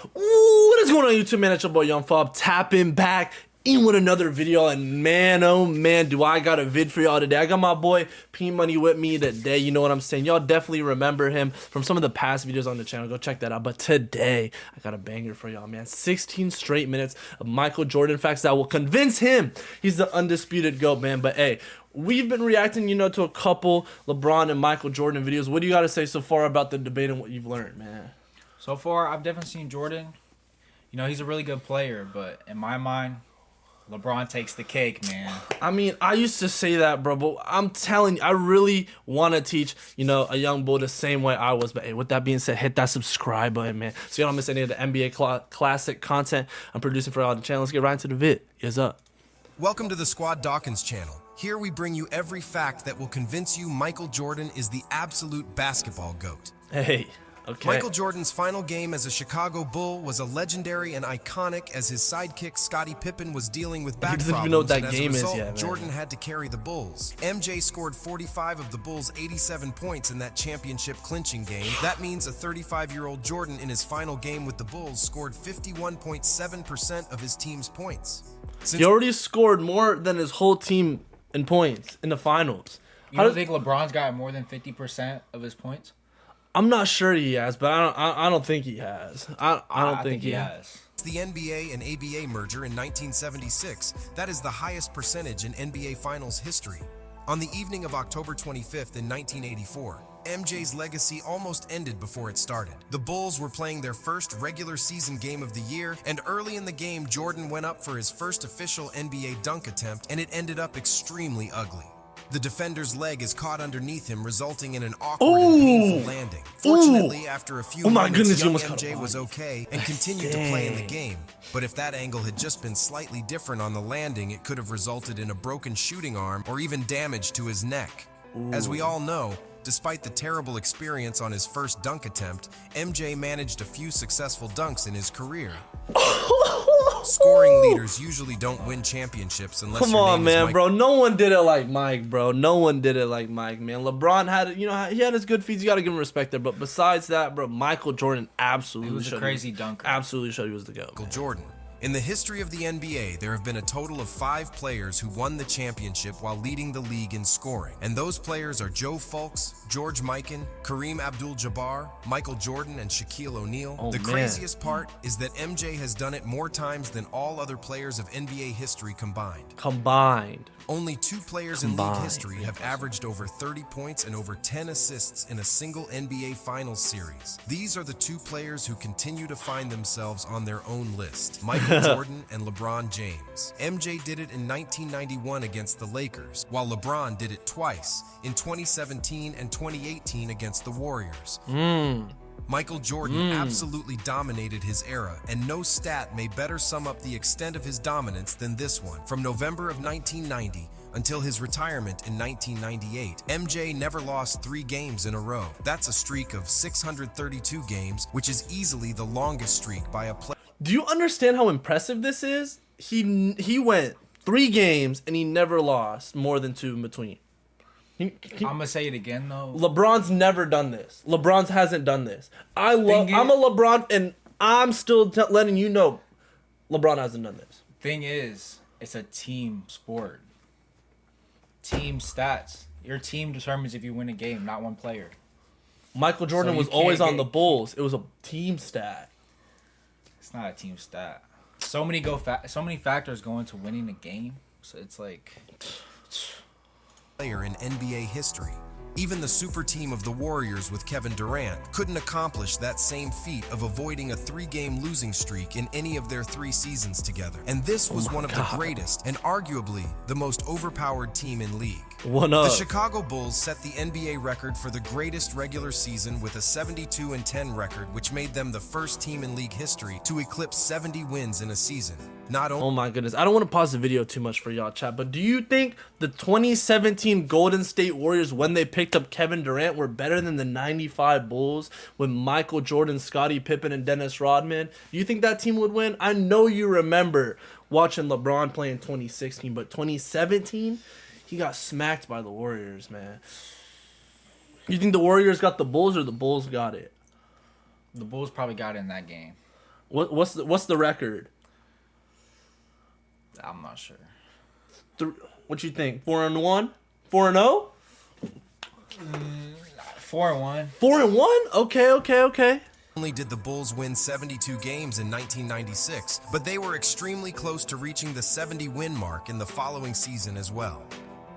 Ooh, what is going on YouTube, man? It's your boy Young Fob tapping back in with another video, and man, oh man, do I got a vid for y'all today. I got my boy P Money with me today. You know what I'm saying? Y'all definitely remember him from some of the past videos on the channel. Go check that out. But today, I got a banger for y'all, man. 16 straight minutes of Michael Jordan facts that will convince him he's the undisputed GOAT, man. But hey, we've been reacting, to a couple LeBron and Michael Jordan videos. What do you got to say so far about the debate and what you've learned, man? So far, I've definitely seen Jordan. He's a really good player, but in my mind, LeBron takes the cake, man. I mean, I used to say that, bro, but I'm telling you, I really want to teach, a young bull the same way I was. But hey, with that being said, hit that subscribe button, man, so you don't miss any of the NBA classic content I'm producing for y'all on the channel. Let's get right into the vid. Yes, up. Welcome to the Squad Dawkins channel. Here we bring you every fact that will convince you Michael Jordan is the absolute basketball GOAT. Hey. Okay. Michael Jordan's final game as a Chicago Bull was a legendary and iconic as his sidekick Scottie Pippen was dealing with back doesn't problems, even know what that and as a game is result, yet, man. Jordan had to carry the Bulls. MJ scored 45 of the Bulls' 87 points in that championship clinching game. That means a 35-year-old Jordan in his final game with the Bulls scored 51.7% of his team's points. He already scored more than his whole team in points in the finals. You don't think LeBron's got more than 50% of his points? I'm not sure he has, but I don't think he has. I don't think he has. The NBA and ABA merger in 1976, that is the highest percentage in NBA Finals history. On the evening of October 25th in 1984, MJ's legacy almost ended before it started. The Bulls were playing their first regular season game of the year, and early in the game, Jordan went up for his first official NBA dunk attempt, and it ended up extremely ugly. The defender's leg is caught underneath him, resulting in an awkward and painful landing. Fortunately, after a few minutes, young MJ was okay and continued to play in the game. But if that angle had just been slightly different on the landing, it could have resulted in a broken shooting arm or even damage to his neck. As we all know, despite the terrible experience on his first dunk attempt, MJ managed a few successful dunks in his career. Scoring leaders usually don't win championships unless Come on, man, bro. No one did it like Mike, bro. No one did it like Mike, man. LeBron had, he had his good feats. You got to give him respect there. But besides that, bro, Michael Jordan absolutely was a crazy dunker. Absolutely showed he was the GOAT. Michael Jordan. In the history of the NBA, there have been a total of 5 players who won the championship while leading the league in scoring. And those players are Joe Fulks, George Mikan, Kareem Abdul-Jabbar, Michael Jordan, and Shaquille O'Neal. The craziest part is that MJ has done it more times than all other players of NBA history combined. Only 2 players in league history have averaged over 30 points and over 10 assists in a single NBA Finals series. These are the 2 players who continue to find themselves on their own list, Michael Jordan and LeBron James. MJ did it in 1991 against the Lakers, while LeBron did it twice, in 2017 and 2018 against the Warriors. Michael Jordan absolutely dominated his era, and no stat may better sum up the extent of his dominance than this one. From November of 1990 until his retirement in 1998, MJ never lost 3 games in a row. That's a streak of 632 games, which is easily the longest streak by a player. Do you understand how impressive this is? He went 3 games and he never lost more than 2 in between. I'm gonna say it again though. LeBron's never done this. LeBron hasn't done this. I'm a LeBron, and I'm still letting you know LeBron hasn't done this. Thing is, it's a team sport. Team stats. Your team determines if you win a game, not one player. Michael Jordan was always on the Bulls. It was a team stat. It's not a team stat. So many factors go into winning a game. So it's like Player in NBA history. Even the super team of the Warriors with Kevin Durant couldn't accomplish that same feat of avoiding a 3-game losing streak in any of their 3 seasons together. And this was one of the greatest and arguably the most overpowered team in league. The Chicago Bulls set the NBA record for the greatest regular season with a 72-10 record, which made them the first team in league history to eclipse 70 wins in a season. Oh my goodness, I don't want to pause the video too much for y'all, chat, but do you think the 2017 Golden State Warriors, when they picked up Kevin Durant, were better than the 95 Bulls with Michael Jordan, Scottie Pippen, and Dennis Rodman? Do you think that team would win? I know you remember watching LeBron play in 2016, but 2017, he got smacked by the Warriors, man. You think the Warriors got the Bulls or the Bulls got it? The Bulls probably got it in that game. What's the record? I'm not sure. What you think? 4-1, 4-0, 4-1. 4-1. Okay. Only did the Bulls win 72 games in 1996, but they were extremely close to reaching the 70-win mark in the following season as well.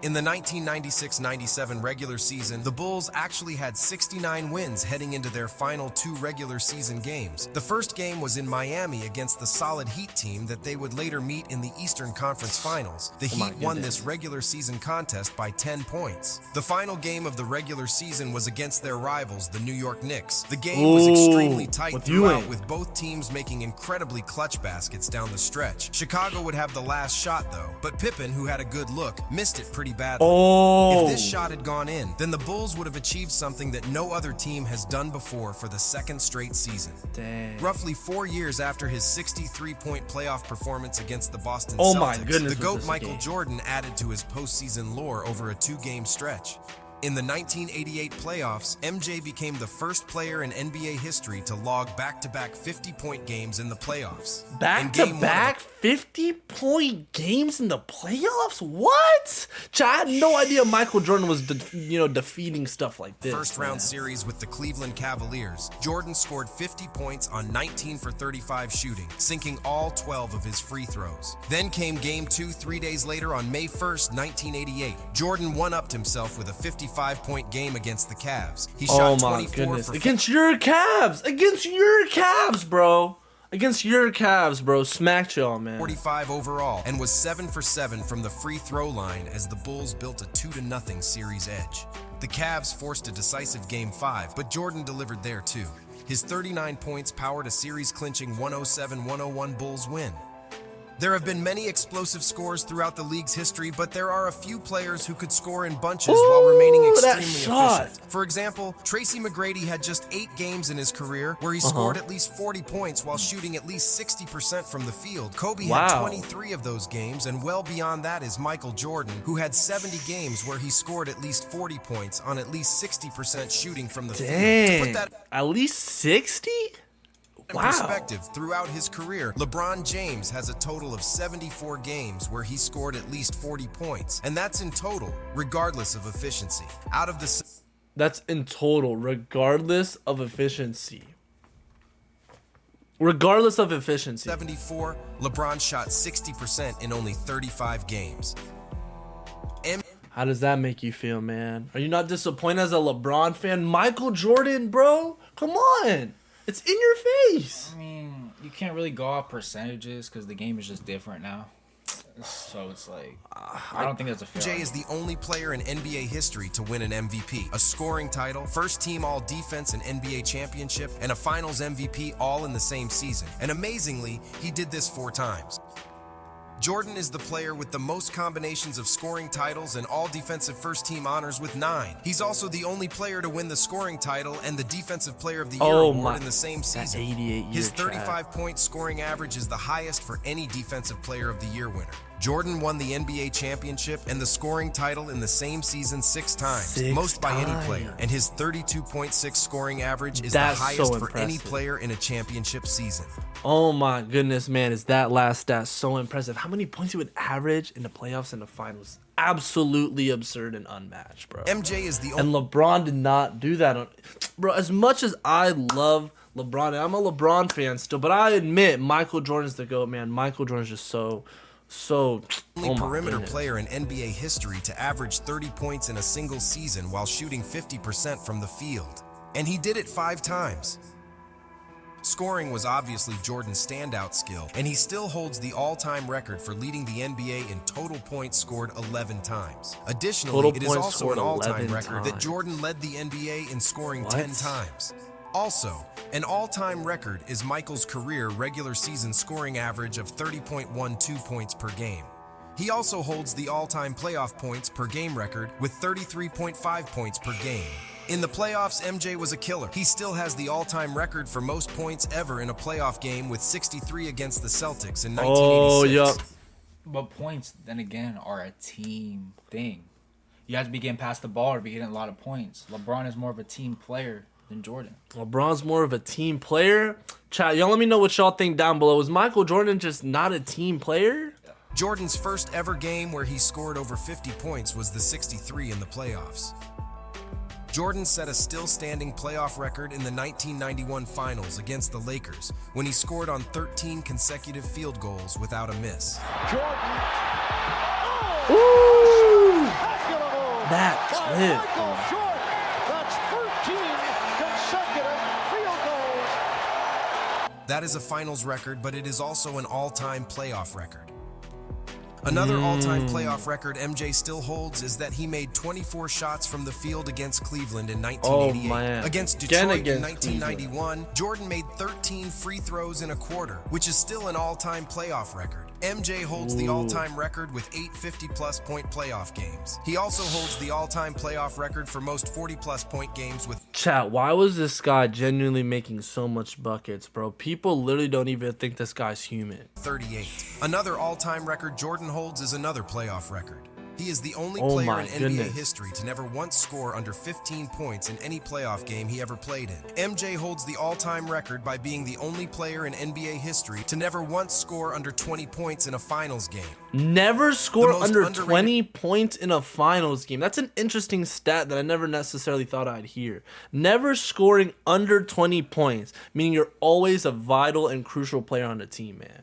In the 1996-97 regular season, the Bulls actually had 69 wins heading into their final 2 regular season games. The first game was in Miami against the solid Heat team that they would later meet in the Eastern Conference Finals. The Heat won this regular season contest by 10 points. The final game of the regular season was against their rivals, the New York Knicks. The game was extremely tight throughout, with both teams making incredibly clutch baskets down the stretch. Chicago would have the last shot though, but Pippen, who had a good look, missed it pretty badly. If this shot had gone in, then the Bulls would have achieved something that no other team has done before for the second straight season. Dang. Roughly 4 years after his 63-point playoff performance against the Boston Celtics, my goodness, the GOAT Michael Jordan added to his postseason lore over a 2-game stretch. In the 1988 playoffs, MJ became the first player in NBA history to log back-to-back 50-point games in the playoffs. Back-to-back 50-point games in the playoffs? What? I had no idea Michael Jordan was, defeating stuff like this. First-round series with the Cleveland Cavaliers, Jordan scored 50 points on 19 for 35 shooting, sinking all 12 of his free throws. Then came Game 2 3 days later on May 1st, 1988. Jordan one-upped himself with a 55-point game against the Cavs. He shot 24 for against your Cavs, bro. Against your Cavs, bro. Smacked y'all, man. 45 overall, and was 7 for 7 from the free throw line as the Bulls built a 2-0 series edge. The Cavs forced a decisive Game 5, but Jordan delivered there too. His 39 points powered a series-clinching 107-101 Bulls win. There have been many explosive scores throughout the league's history, but there are a few players who could score in bunches while remaining extremely efficient. For example, Tracy McGrady had just 8 games in his career where he scored at least 40 points while shooting at least 60% from the field. Kobe had 23 of those games, and well beyond that is Michael Jordan, who had 70 games where he scored at least 40 points on at least 60% shooting from the field. To put that at least 60? In perspective, throughout his career, LeBron James has a total of 74 games where he scored at least 40 points, and that's in total, regardless of efficiency. That's in total, regardless of efficiency. Regardless of efficiency. 74, LeBron shot 60% in only 35 games. How does that make you feel, man? Are you not disappointed as a LeBron fan? Michael Jordan, bro? Come on. It's in your face. I mean, you can't really go off percentages because the game is just different now. So it's like, I don't think that's a fair MJ is the only player in NBA history to win an MVP, a scoring title, first team all-defense and NBA championship, and a finals MVP all in the same season. And amazingly, he did this 4 times. Jordan is the player with the most combinations of scoring titles and all defensive first team honors with 9. He's also the only player to win the scoring title and the defensive player of the year award in the same season. His 35-point scoring average is the highest for any defensive player of the year winner. Jordan won the NBA championship and the scoring title in the same season 6 times, most by any player. And his 32.6 scoring average is the highest for any player in a championship season. Oh my goodness, man, is that last stat so impressive? How many points he would average in the playoffs and the finals? Absolutely absurd and unmatched, bro. MJ is the only... And LeBron did not do that. Bro, as much as I love LeBron, and I'm a LeBron fan still, but I admit Michael Jordan's the GOAT, man. Michael Jordan's just so only perimeter player in NBA history to average 30 points in a single season while shooting 50% from the field. And he did it 5 times. Scoring was obviously Jordan's standout skill, and he still holds the all-time record for leading the NBA in total points scored 11 times. Additionally, it is also an all-time record that Jordan led the NBA in scoring 10 times. Also, an all-time record is Michael's career regular season scoring average of 30.12 points per game. He also holds the all-time playoff points per game record with 33.5 points per game. In the playoffs, MJ was a killer. He still has the all-time record for most points ever in a playoff game with 63 against the Celtics in 1986. Oh, yeah. But points, then again, are a team thing. You have to be getting past the ball or be getting a lot of points. LeBron is more of a team player than Jordan. LeBron's more of a team player. Chat, y'all let me know what y'all think down below. Is Michael Jordan just not a team player? Jordan's first ever game where he scored over 50 points was the 63 in the playoffs. Jordan set a still-standing playoff record in the 1991 finals against the Lakers when he scored on 13 consecutive field goals without a miss. Jordan. Ooh! Spectacular That by clip. Michael Jordan. That's 13 consecutive field goals. That is a finals record, but it is also an all-time playoff record. Another all-time playoff record MJ still holds is that he made 24 shots from the field against Cleveland in 1988. man. Against Again Detroit in against 1991, Jordan made 13 free throws in a quarter, which is still an all-time playoff record. MJ holds the all-time record with 8 50-plus point playoff games. He also holds the all-time playoff record for most 40-plus point games with... Chat, why was this guy genuinely making so much buckets, bro? People literally don't even think this guy's human. 38. Another all-time record Jordan holds is another playoff record. He is the only Oh player my in NBA goodness. history to never once score under 15 points in any playoff game he ever played in. MJ holds the all-time record by being the only player in NBA history to never once score under 20 points in a finals game. Never score most under underrated- 20 points in a finals game. That's an interesting stat that I never necessarily thought I'd hear. Never scoring under 20 points, meaning you're always a vital and crucial player on the team, man.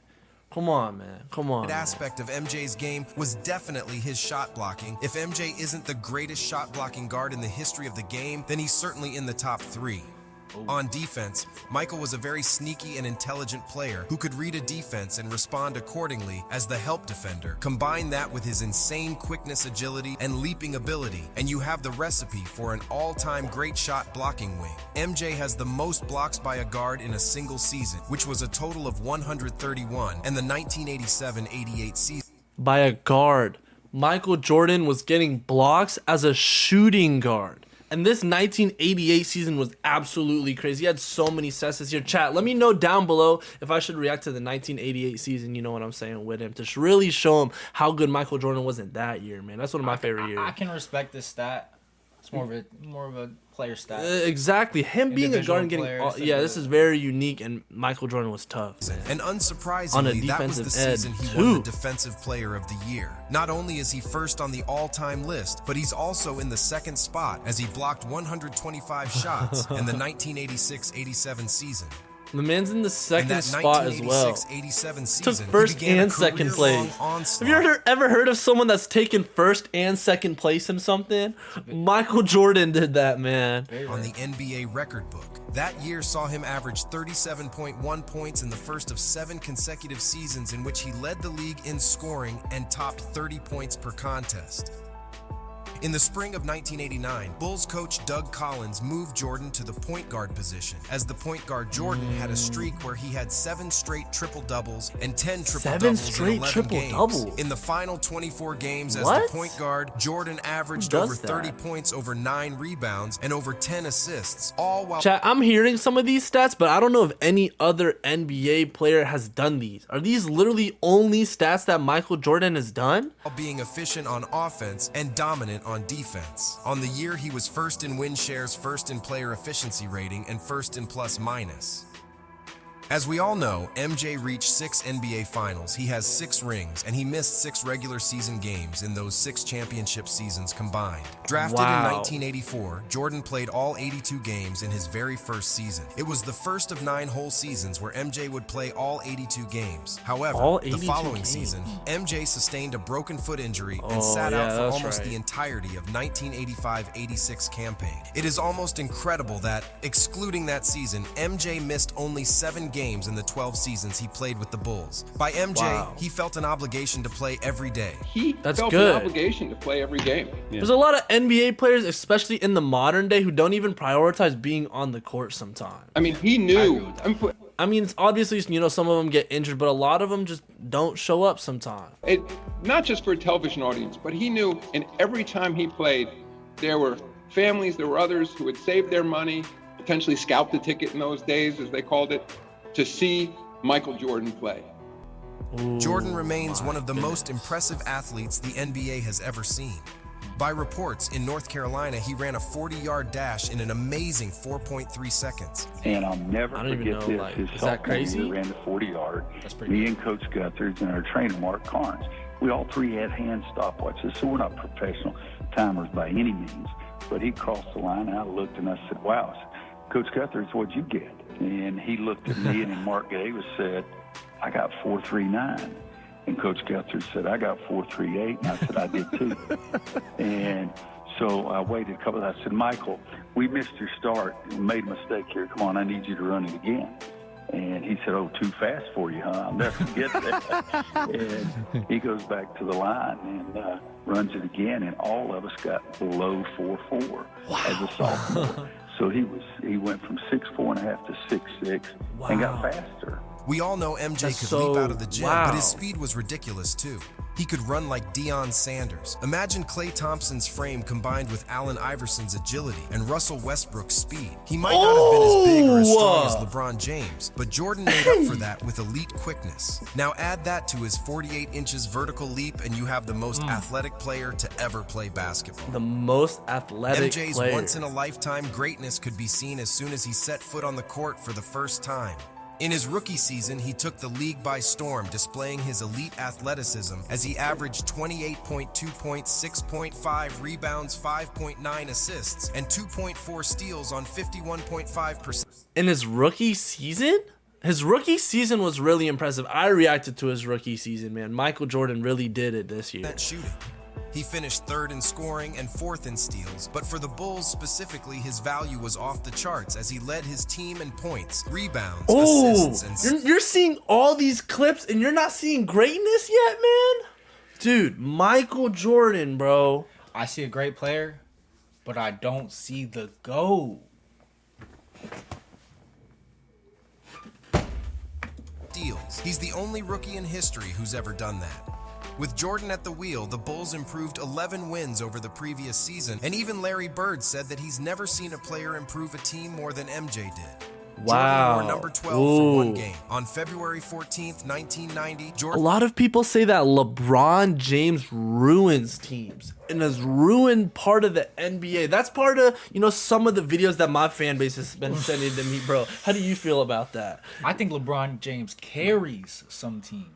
Come on, man. Come on. That aspect of MJ's game was definitely his shot blocking. If MJ isn't the greatest shot blocking guard in the history of the game, then he's certainly in the top 3. On defense, Michael was a very sneaky and intelligent player who could read a defense and respond accordingly as the help defender. Combine that with his insane quickness, agility, and leaping ability, and you have the recipe for an all-time great shot blocking wing. MJ has the most blocks by a guard in a single season, which was a total of 131, and the 1987-88 season. By a guard. Michael Jordan was getting blocks as a shooting guard. And this 1988 season was absolutely crazy. He had so many sets this year. Chat, let me know down below if I should react to the 1988 season, you know what I'm saying, with him. To really show him how good Michael Jordan was in that year, man. That's one of my favorite years. I can respect this stat. It's more of a player stat. Exactly. Him being a Individual guard and getting... players, yeah, this is very unique, and Michael Jordan was tough. And On a unsurprisingly, that was the defensive end, season he too. won the Defensive Player of the Year. Not only is he first on the all-time list, but he's also in the second spot as he blocked 125 shots in the 1986-87 season. The man's in the In second that spot as well. 1986-87 Took season, he first began a and second career-long place. onslaught. Have you ever heard of someone that's taken first and second place in something? Michael Jordan did that, man. On the NBA record book. That year saw him average 37.1 points in the first of 7 consecutive seasons in which he led the league in scoring and topped 30 points per contest. In the spring of 1989, Bulls coach Doug Collins moved Jordan to the point guard position, as the point guard Jordan had a streak where he had 7 straight triple-doubles and 10 triple-doubles in 11 triple-doubles? games. In the final 24 games as What? the point guard, Jordan averaged does over 30 that? points, over 9 rebounds, and over 10 assists, all while Chat, I'm hearing some of these stats, but I don't know if any other NBA player has done these. Are these literally only stats that Michael Jordan has done? being efficient on offense and dominant on defense. On the year, he was first in win shares, first in player efficiency rating, and first in plus minus. As we all know, MJ reached 6 NBA Finals, he has 6 rings, and he missed 6 regular season games in those 6 championship seasons combined. Drafted in Wow. 1984, Jordan played all 82 games in his very first season. It was the first of 9 whole seasons where MJ would play all 82 games. However, All the 82 following games. season, MJ sustained a broken foot injury and Oh, sat yeah, out for that's almost right. the entirety of 1985-86 campaign. It is almost incredible that, excluding that season, MJ missed only 7 games in the 12 seasons he played with the Bulls. By MJ, Wow. he felt an obligation to play every day. He That's felt good. an obligation to play every game. There's a lot of NBA players, especially in the modern day, who don't even prioritize being on the court sometimes. I mean, he agree knew. with that. I mean, I mean, it's obviously, you know, some of them get injured, but a lot of them just don't show up sometimes. not just for a television audience, but he knew, and every time he played, there were families, there were others who had saved their money, potentially scalped the ticket in those days, as they called it, to see Michael Jordan play. Jordan remains one of the most impressive athletes the NBA has ever seen. By reports, in North Carolina, he ran a 40-yard dash in an amazing 4.3 seconds. And I'll never I don't even forget know, this. like, His is that sophomore crazy? year ran the 40-yard. That's pretty Me good. and Coach Guthers and our trainer, Mark Carnes, we all three had hand stopwatches, so we're not professional timers by any means. But he crossed the line, and I looked, and I said, wow. I said, Coach Guthers, what'd you get? And he looked at me, and then Mark Davis said, I got 4.39. And Coach Guthers said, I got 4.38. And I said, I did too. And so I waited a couple of, I said, Michael, we missed your start. We made a mistake here. Come on, I need you to run it again. And he said, oh, too fast for you, huh? I'll never forget that. And he goes back to the line and runs it again, and all of us got below 4.4 as a sophomore. So he went from 6.4.5 to 6.6 and got faster. We all know MJ That's could so- leap out of the gym, wow. but his speed was ridiculous too. He could run like Deion Sanders. Imagine Klay Thompson's frame combined with Allen Iverson's agility and Russell Westbrook's speed. He might not have been as big or as strong as LeBron James, but Jordan made up for that with elite quickness. Now add that to his 48 inches vertical leap and you have the most athletic player to ever play basketball. The most athletic MJ's player. once-in-a-lifetime greatness could be seen as soon as he set foot on the court for the first time. In his rookie season, he took the league by storm, displaying his elite athleticism as he averaged 28.2 points, 6.5 rebounds, 5.9 assists, and 2.4 steals on 51.5%. In his rookie season? His rookie season was really impressive. I reacted to his rookie season, man. Michael Jordan really did it this year. That shooting. He finished third in scoring and fourth in steals, but for the Bulls specifically, his value was off the charts as he led his team in points, rebounds, assists, and you're seeing all these clips and you're not seeing greatness yet, man? Dude, Michael Jordan, bro. I see a great player, but I don't see the GOAT. steals. He's the only rookie in history who's ever done that. With Jordan at the wheel, the Bulls improved 11 wins over the previous season, and even Larry Bird said that he's never seen a player improve a team more than MJ did. Wow. Jordan wore number 12 for one game. On February 14th, 1990, A Jordan... lot of people say that LeBron James ruins teams and has ruined part of the NBA. That's part of, some of the videos that my fan base has been sending to me, bro. How do you feel about that? I think LeBron James carries some teams.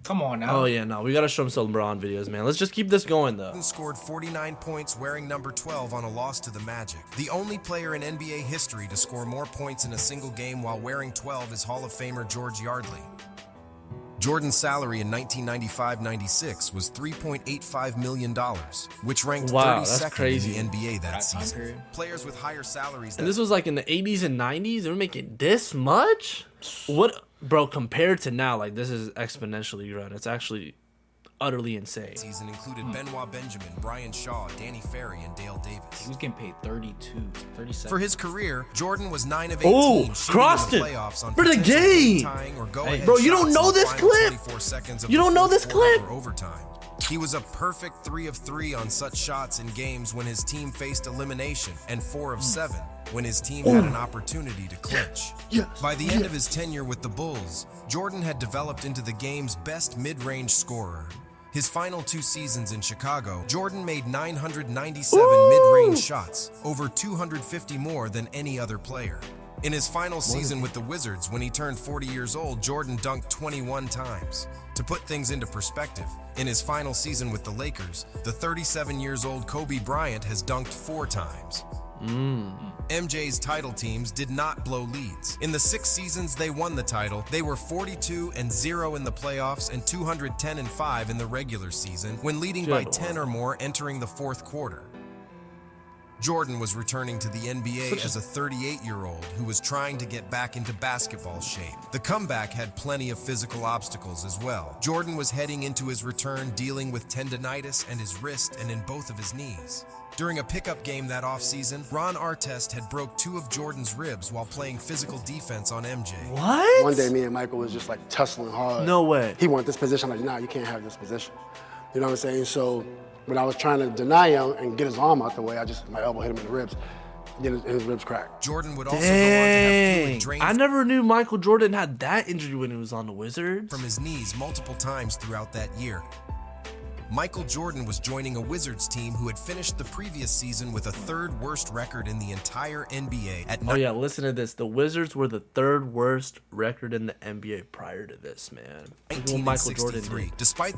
Come on now. Oh, yeah, no. We got to show him some LeBron videos, man. Let's just keep this going, though. scored 49 points wearing number 12 on a loss to the Magic. The only player in NBA history to score more points in a single game while wearing 12 is Hall of Famer George Yardley. Jordan's salary in 1995-96 was $3.85 million, which ranked Wow, that's 32nd crazy. in the NBA that That time season. period. Players with higher salaries And this was like in the 80s and 90s. They were making this much? What, bro, compared to now, like, this is exponentially grown. It's actually utterly insane. season included Benoit Benjamin, Brian Shaw, Danny Ferry, and Dale He Davis. was getting paid 32, 37. For his career, Jordan was 9 of 18 Oh, shooting crossed in it. the playoffs on For the potential game. tying or go Hey, ahead bro, you don't shots know in the this final clip? 24 seconds of You the don't know fourth this quarter clip? or overtime. He was a perfect 3 of 3 on such shots in games when his team faced elimination, and 4 of 7 when his team had an opportunity to clinch. By the end of his tenure with the Bulls, Jordan had developed into the game's best mid-range scorer. His final 2 seasons in Chicago, Jordan made 997 mid-range shots, over 250 more than any other player. In his final season with the Wizards, when he turned 40 years old, Jordan dunked 21 times. To put things into perspective, in his final season with the Lakers, the 37-years-old Kobe Bryant has dunked 4 times. MJ's title teams did not blow leads. In the 6 seasons they won the title, they were 42-0 in the playoffs and 210-5 in the regular season, when leading by Good 10 or more entering the 4th quarter. Jordan was returning to the NBA as a 38-year-old who was trying to get back into basketball shape. The comeback had plenty of physical obstacles as well. Jordan was heading into his return dealing with tendonitis in his wrist and in both of his knees. During a pickup game that offseason, Ron Artest had broke 2 of Jordan's ribs while playing physical defense on MJ. What? One day, me and Michael was just like tussling hard. No way. He wanted this position. I'm like, nah, you can't have this position. You know what I'm saying? So when I was trying to deny him and get his arm out the way, my elbow hit him in the ribs. His ribs cracked. Jordan would also go on to have fluid Dang. drained I never knew Michael Jordan had that injury when he was on the Wizards. from his knees multiple times throughout that year. Michael Jordan was joining a Wizards team who had finished the previous season with a third worst record in the entire NBA at Oh yeah, listen to this. The Wizards were the third worst record in the NBA prior to this, man. Look at what Michael Jordan 1963, did. despite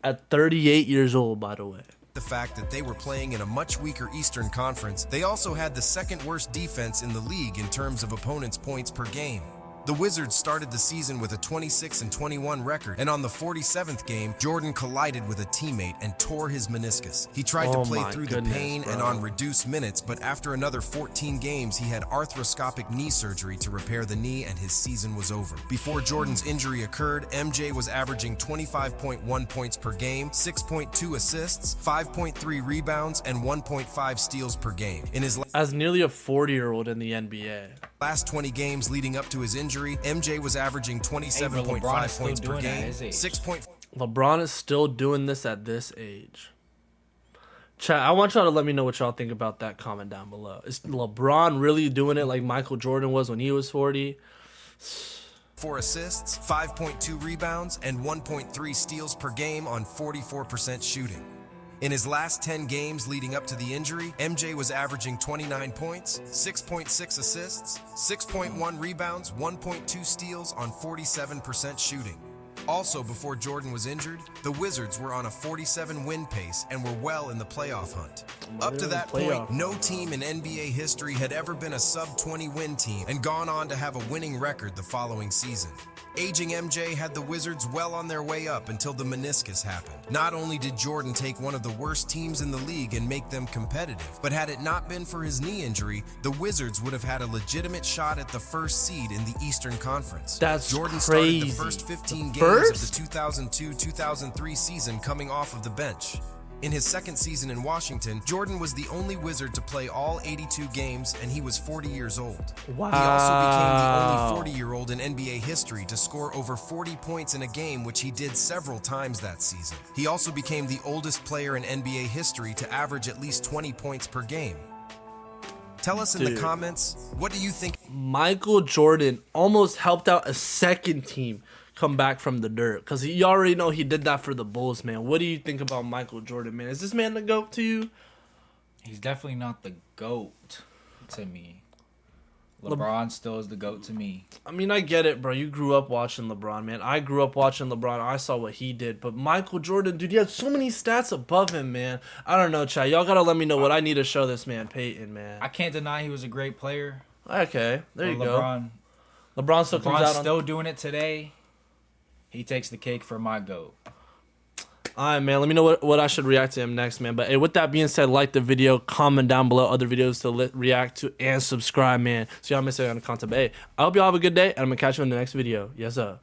At 38 years old, by the way. the fact that they were playing in a much weaker Eastern Conference, they also had the second worst defense in the league in terms of opponents' points per game. The Wizards started the season with a 26-21 record, and on the 47th game, Jordan collided with a teammate and tore his meniscus. He tried to play through the pain and on reduced minutes, but after another 14 games, he had arthroscopic knee surgery to repair the knee, and his season was over. Before Jordan's injury occurred, MJ was averaging 25.1 points per game, 6.2 assists, 5.3 rebounds, and 1.5 steals per game. In his As nearly a 40-year-old in the NBA. last 20 games leading up to his injury, MJ was averaging 27.5 points per game, 6. LeBron is still doing this at this age. Chat, I want y'all to let me know what y'all think about that comment down below. Is LeBron really doing it like Michael Jordan was when he was 40? 4 assists, 5.2 rebounds, and 1.3 steals per game on 44% shooting. In his last 10 games leading up to the injury, MJ was averaging 29 points, 6.6 assists, 6.1 rebounds, 1.2 steals on 47% shooting. Also, before Jordan was injured, the Wizards were on a 47-win pace and were well in the playoff hunt. Up to that point, no team in NBA history had ever been a sub-20-win team and gone on to have a winning record the following season. Aging MJ had the Wizards well on their way up until the meniscus happened. Not only did Jordan take one of the worst teams in the league and make them competitive, but had it not been for his knee injury, the Wizards would have had a legitimate shot at the first seed in the Eastern Conference. That's Jordan crazy. started the first 15 games of the 2002-2003 season coming off of the bench. In his second season in Washington, Jordan was the only Wizard to play all 82 games, and he was 40 years old. Wow. He also became the only 40-year-old in NBA history to score over 40 points in a game, which he did several times that season. He also became the oldest player in NBA history to average at least 20 points per game. Tell us in the comments, what do you think? Michael Jordan almost helped out a second team come back from the dirt, because you already know he did that for the Bulls, man. What do you think about Michael Jordan, man? Is this man the GOAT to you? He's definitely not the GOAT to me. LeBron still is the GOAT to me. I mean, I get it, bro. You grew up watching LeBron, man. I grew up watching LeBron. I saw what he did. But Michael Jordan, dude, he had so many stats above him, man. I don't know, Chad. Y'all got to let me know what I need to show this man, Peyton, man. I can't deny he was a great player. Okay, there you LeBron, go. LeBron still comes out on... still doing it today. He takes the cake for my GOAT. All right, man. Let me know what I should react to him next, man. But hey, with that being said, like the video, comment down below other videos to react to, and subscribe, man. So y'all miss out on the content. But hey, I hope y'all have a good day, and I'm going to catch you in the next video. Yes, sir.